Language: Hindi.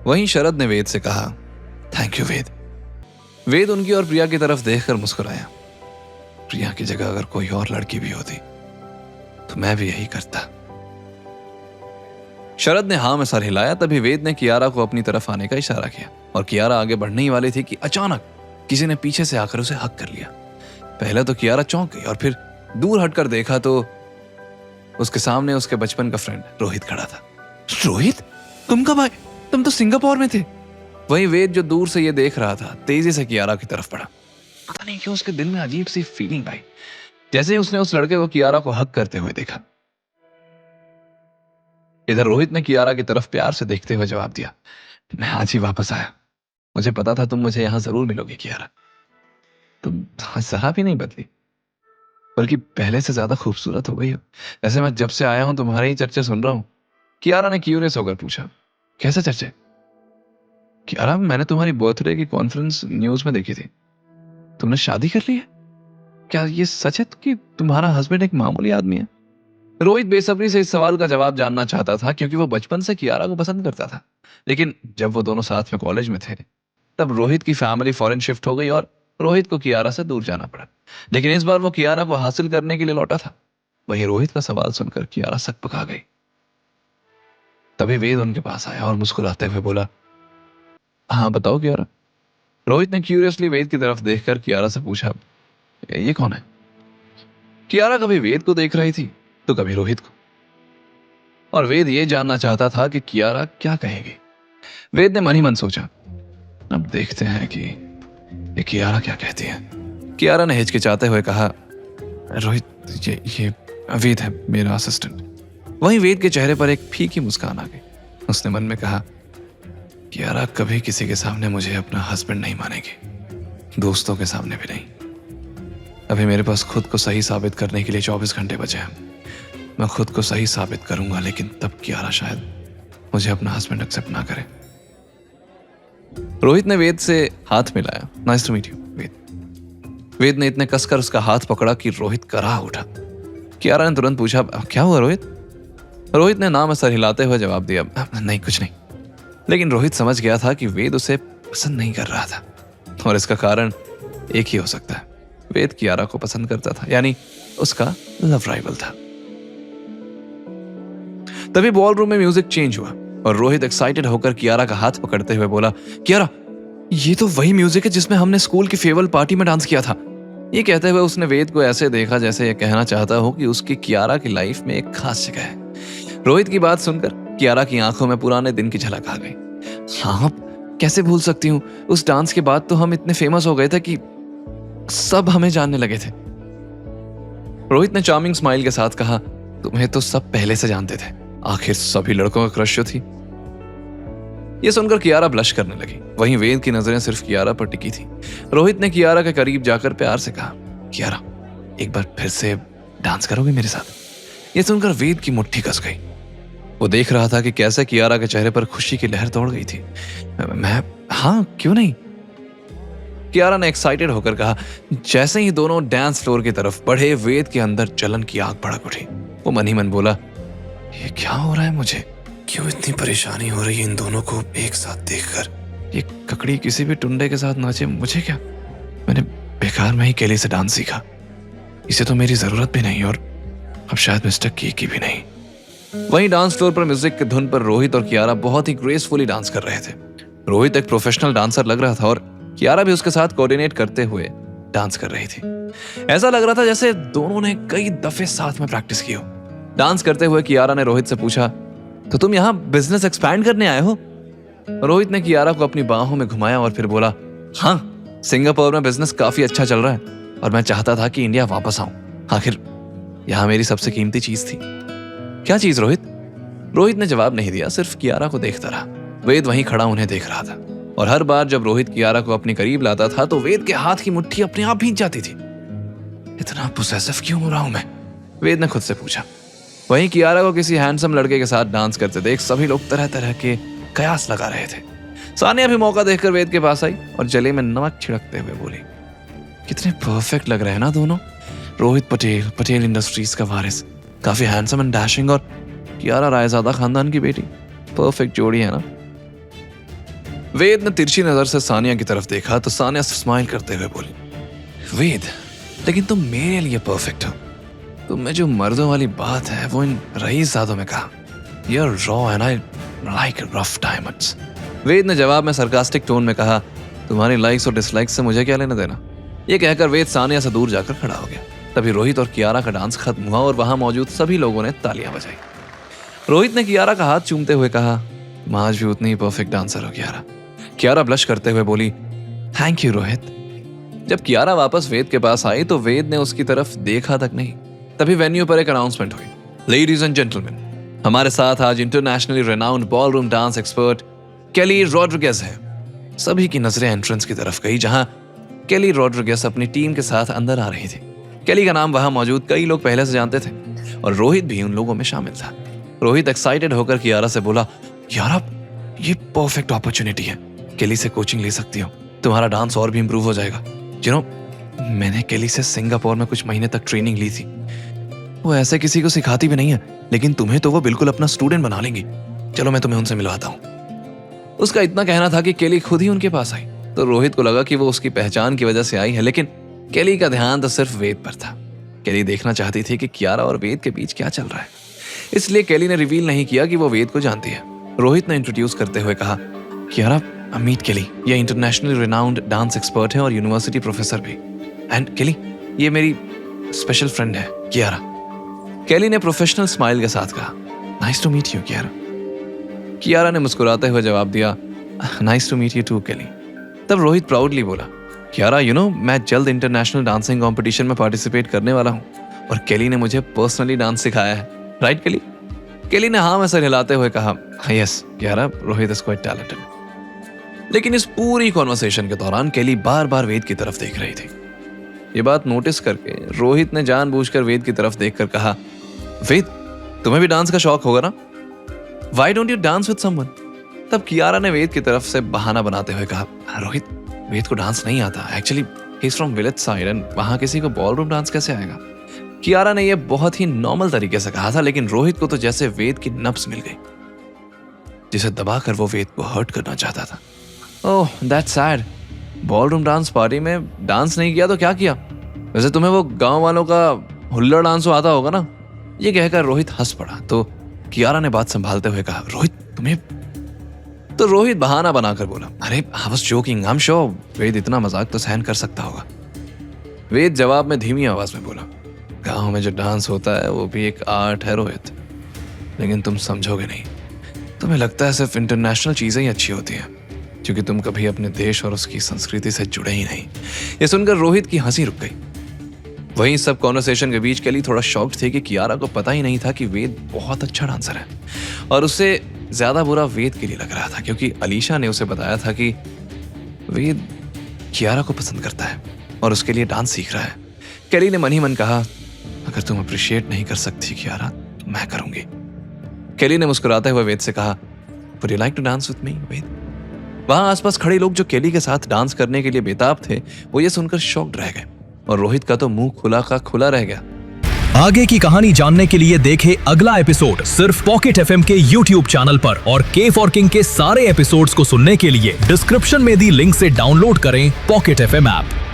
वहीं शरद ने वेद से कहा, थैंक यू वेद। वेद उनकी और प्रिया की तरफ देखकर मुस्कुराया। प्रिया की जगह अगर कोई और लड़की भी होती तो मैं भी यही करता। शरद ने हाँ में सर हिलाया। तभी वेद ने कियारा को अपनी तरफ आने का इशारा किया और कियारा आगे बढ़ने ही वाली थी कि अचानक किसी ने पीछे से आकर उसे हक कर लिया। पहले तो कियारा चौंक गई और फिर दूर हटकर देखा तो उसके सामने उसके बचपन का फ्रेंड रोहित खड़ा था। रोहित, तुम कब आए? तुम तो सिंगापुर में थे। वहीं वेद जो दूर से ये देख रहा था तेजी से कियारा की तरफ बढ़ा। पता नहीं क्यों उसके दिल में अजीब सी फीलिंग आई जैसे ही उसने उस लड़के को कियारा को हक करते हुए देखा। इधर रोहित ने कियारा की तरफ प्यार से देखते हुए जवाब दिया, मैं आज ही वापस आया। मुझे पता था तुम मुझे यहां जरूर मिलोगे कियारा। तुम जरा भी नहीं बदली, बल्कि पहले से ज्यादा खूबसूरत हो गई हो। वैसे मैं जब से आया हूं तुम्हारे ही चर्चे सुन रहा हूं। कियारा ने क्यूरियस होकर पूछा, कैसे चर्चे? कियारा, मैंने तुम्हारी बर्थडे की कॉन्फ्रेंस न्यूज में देखी थी। तुमने शादी कर ली है? क्या ये सच है कि तुम्हारा हस्बैंड एक मामूली आदमी है? रोहित बेसब्री से इस सवाल का जवाब जानना चाहता था क्योंकि वो बचपन से कियारा को पसंद करता था। लेकिन जब वो दोनों साथ में कॉलेज में थे तब रोहित की फैमिली फॉरेन शिफ्ट हो गई और रोहित को कियारा से दूर जाना पड़ा। लेकिन इस बार वो कियारा को हासिल करने के लिए लौटा था। वहीं रोहित का सवाल सुनकर कियारा सकपका गई। तभी वेद उनके पास आया और मुस्कुराते हुए बोला, हाँ बताओ कियारा। रोहित ने क्यूरियसली वेद की तरफ देखकर कियारा से पूछा, ये कौन है? कियारा कभी वेद को देख रही थी तो कभी रोहित को, और वेद ये जानना चाहता था कि कियारा क्या कहेगी। वेद ने मन ही मन सोचा, अब देखते हैं कि ये कियारा क्या कहती है। कियारा ने हिचकिचाते हुए कहा, रोहित ये वेद है, मेरा असिस्टेंट। वहीं वेद के चेहरे पर एक फीकी मुस्कान आ गई। उसने मन में कहा, कियारा कभी किसी के सामने मुझे अपना हस्बैंड नहीं मानेगी, दोस्तों के सामने भी नहीं। अभी मेरे पास खुद को सही साबित करने के लिए 24 घंटे बचे हैं। मैं खुद को सही साबित करूंगा, लेकिन तब कियारा शायद मुझे अपना हस्बैंड एक्सेप्ट ना करे। रोहित ने वेद से हाथ मिलाया। नाइस टू मीट यू वेद। वेद ने इतने कसकर उसका हाथ पकड़ा कि रोहित कराह उठा। कियारा ने तुरंत पूछा, क्या हुआ रोहित? रोहित ने नाम सर हिलाते हुए जवाब दिया, नहीं कुछ नहीं। लेकिन रोहित समझ गया था कि वेद उसे पसंद नहीं कर रहा था और इसका कारण एक ही हो सकता है। वेद कियारा को पसंद करता था, यानी उसका लव राइवल था। तभी बॉल रूम में म्यूजिक चेंज हुआ और रोहित एक्साइटेड होकर कियारा का हाथ पकड़ते हुए बोला, कियारा ये तो वही म्यूजिक है जिसमें हमने स्कूल की फेयरवेल पार्टी में डांस किया था। ये कहते हुए उसने वेद को ऐसे देखा जैसे ये कहना चाहता हो कि उसकी कियारा की लाइफ में एक खास जगह है। रोहित की बात सुनकर कियारा की आंखों में पुराने दिन की झलक आ गई। हाँ, कैसे भूल सकती हूँ, उस डांस के बाद तो हम इतने फेमस हो गए थे कि सब हमें जानने लगे थे। रोहित ने चार्मिंग स्माइल के साथ कहा, तुम्हें तो सब पहले से जानते थे, आखिर सभी लड़कों का क्रश थी। यह सुनकर कियारा ब्लश करने लगी। वहीं वेद की नजरें सिर्फ कियारा पर टिकी थी। रोहित ने कियारा के करीब जाकर प्यार से कहा, कियारा एक बार फिर से डांस करोगे मेरे साथ? यह सुनकर वेद की मुट्ठी कस गई। वो देख रहा था कि कैसे कियारा के चेहरे पर खुशी की लहर दौड़ गई थी। मैं हाँ क्यों नहीं, कियारा ने एक्साइटेड होकर कहा। जैसे ही दोनों डांस फ्लोर की तरफ बढ़े वेद के अंदर जलन की आग भड़क उठी। वो मन ही मन बोला, ये क्या हो रहा है मुझे? क्यों इतनी परेशानी हो रही है इन दोनों को एक साथ देखकर? ये ककड़ी किसी भी टुंडे के साथ नाचे, मुझे क्या? मैंने बेकार में ही केली से डांस सीखा, इसे तो मेरी जरूरत भी नहीं और अब शायद मिस्टर की भी नहीं। वहीं डांस फ्लोर पर म्यूजिक की धुन पर रोहित और कियारा बहुत ही ग्रेसफुली डांस कर रहे थे। रोहित एक प्रोफेशनल डांसर लग रहा था और कियारा भी उसके साथ कोऑर्डिनेट करते हुए डांस कर रही थी। ऐसा लग रहा था जैसे दोनों ने कई दफे साथ में प्रैक्टिस की हो। डांस करते हुए कियारा ने रोहित से पूछा, तो तुम यहाँ बिजनेस एक्सपैंड करने आए हो? रोहित ने कियारा को अपनी बाहों में घुमाया और फिर बोला, हाँ, सिंगापुर में बिजनेस काफी अच्छा चल रहा है और मैं चाहता था कि इंडिया वापस आऊं। आखिर यहाँ मेरी सबसे कीमती चीज थी। क्या चीज रोहित? रोहित ने जवाब नहीं दिया, सिर्फ कियारा को देखता रहा। वेद वहीं खड़ा उन्हें देख रहा था और हर बार जब रोहित कियारा को अपने करीब लाता था तो वेद के हाथ की मुट्ठी अपने आप भींच जाती थी। इतना पोसेसिव क्यों हो रहा हूं मैं? वेद ने खुद से पूछा। वहीं कियारा को किसी हैंडसम लड़के के साथ डांस करते देख सभी लोग तरह तरह के कयास लगा रहे थे। सानिया भी मौका देखकर वेद के पास आई और जले में नमक छिड़कते हुए बोली, कितने परफेक्ट लग रहे हैं ना दोनों। रोहित पटेल, पटेल इंडस्ट्रीज का वारिस, काफी हैंडसम एंड डैशिंग, और कियारा रायजादा खानदान की बेटी। परफेक्ट जोड़ी है ना? वेद ने तिरछी नजर से सानिया की तरफ देखा तो सानिया स्माइल करते हुए बोली, वेद, लेकिन तुम मेरे लिए परफेक्ट हो। तुम में जो मर्दों वाली बात है वो इन रईसजादों में कहा। You're raw and I like rough diamonds। वेद ने जवाब में सरकास्टिक टोन में कहा, तुम्हारी लाइक्स और डिसलाइक्स से मुझे क्या लेना देना। ये कहकर वेद सानिया से दूर जाकर खड़ा हो गया। तभी रोहित और कियारा का डांस खत्म हुआ और वहां मौजूद सभी लोगों ने तालियां बजाई। रोहित ने कियारा का हाथ चूमते हुए कहा, तुम आज भी उतनी ही परफेक्ट डांसर हो कियारा। कियारा ब्लश करते हुए बोली, थैंक यू रोहित। जब कियारा वापस वेद के पास आई तो वेद ने उसकी तरफ देखा तक नहीं। तभी वेन्यू पर एक अनाउंसमेंट हुई, लेडीज एंड जेंटलमैन, हमारे साथ आज internationally renowned ballroom dance expert केली रॉड्रिगेज है। सभी की नजरें एंट्रेंस की तरफ गई जहां केली रॉड्रिगेज अपनी टीम के साथ अंदर आ रही थी। केली का नाम वहां मौजूद कई लोग पहले से जानते थे और रोहित भी उन लोगों में शामिल था। रोहित एक्साइटेड होकर कियारा से बोला, यारा ये परफेक्ट अपॉर्चुनिटी है, केली से कोचिंग ले सकती हो, तुम्हारा डांस और भी इंप्रूव हो जाएगा। मैंने केली से सिंगापुर में कुछ महीने तक ट्रेनिंग ली थी। वो ऐसे किसी को सिखाती भी नहीं है, लेकिन तुम्हें तो वो बिल्कुल अपना स्टूडेंट बना लेंगी। चलो मैं तुम्हें उनसे मिलवाता हूँ। उसका इतना कहना था कि केली खुद ही उनके पास आई तो रोहित को लगा कि वो उसकी पहचान की वजह से आई है, लेकिन केली का ध्यान तो सिर्फ वेद पर था। केली देखना चाहती थी कि कियारा और वेद के बीच क्या चल रहा है, इसलिए केली ने रिवील नहीं किया कि वो वेद को जानती है। रोहित ने इंट्रोड्यूस करते हुए कहा, कियारा मीट केली, ये इंटरनेशनली रिनाउंड डांस एक्सपर्ट है और यूनिवर्सिटी प्रोफेसर भी। एंड केली, ये मेरी स्पेशल फ्रेंड है कियारा। केली ने प्रोफेशनल स्माइल के साथ कहा, nice to meet you Kiara. Kiara ने मुस्कुराते हुए जवाब दिया, nice to meet you too Kelly. तब रोहित प्राउडली बोला, कियारा मैं जल्द इंटरनेशनल डांसिंग कंपटीशन में पार्टिसिपेट करने वाला हूँ और केली ने मुझे पर्सनली डांस सिखाया है, राइट केली? केली ने हाँ में सर हिलाते हुए कहा, yes Kiara, Rohit is quite talented. लेकिन इस पूरी कॉन्वर्सेशन के दौरान केली बार बार वेद की तरफ देख रही थी। ये बात नोटिस करके रोहित ने जानबूझकर वेद की तरफ देखकर कहा, वेद, तुम्हें भी डांस का शौक होगा ना? Why don't you dance with someone? तब कियारा ने वेद की तरफ से बहाना बनाते हुए कहा, रोहित, वेद को डांस नहीं आता। Actually he is from village side and वहां किसी को बॉलरूम डांस कैसे आएगा? कियारा ने यह बहुत ही नॉर्मल तरीके से कहा था, लेकिन रोहित को तो जैसे वेद की नब्ज मिल गई, जिसे दबाकर वो वेद को हर्ट करना चाहता था। Oh that's sad. Ballroom dance party में डांस नहीं किया तो क्या किया? वैसे तुम्हें वो गांव वालों का हुल्लड़ डांस आता होगा ना? ये कहकर रोहित हंस पड़ा तो कियारा ने बात संभालते हुए कहा, रोहित तुम्हें? तो रोहित बहाना बनाकर बोला, अरे I was joking, I am sure Ved इतना मजाक तो सहन कर सकता होगा। वेद जवाब में धीमी आवाज में बोला, गांव में जो डांस होता है वो भी एक आर्ट है रोहित, लेकिन तुम समझोगे नहीं। तुम्हें लगता है सिर्फ इंटरनेशनल चीजें ही अच्छी होती हैं, क्योंकि तुम कभी अपने देश और उसकी संस्कृति से जुड़े ही नहीं। ये सुनकर रोहित की हंसी रुक गई। वहीं सब कॉन्वर्सेशन के बीच केली थोड़ा शॉक्ड थे कि कियारा को पता ही नहीं था कि वेद बहुत अच्छा डांसर है, और उससे ज्यादा बुरा वेद के लिए लग रहा था क्योंकि अलीशा ने उसे बताया था कि वेद कियारा को पसंद करता है और उसके लिए डांस सीख रहा है। केली ने मन ही मन कहा, अगर तुम अप्रिशिएट नहीं कर सकती कियारा तो मैं करूंगी। केली ने मुस्कुराते हुए वेद से कहा, would you like to dance with me Ved? वहां आसपास खड़े लोग जो केली के साथ डांस करने के लिए बेताब थे, वो ये सुनकर शॉक्ड रह गए और रोहित का तो मुंह खुला का खुला रह गया। आगे की कहानी जानने के लिए देखें अगला एपिसोड सिर्फ पॉकेट एफएम के यूट्यूब चैनल पर, और के फॉर किंग के सारे एपिसोड्स को सुनने के लिए डिस्क्रिप्शन में दी लिंक से डाउनलोड करें पॉकेट एफएम ऐप।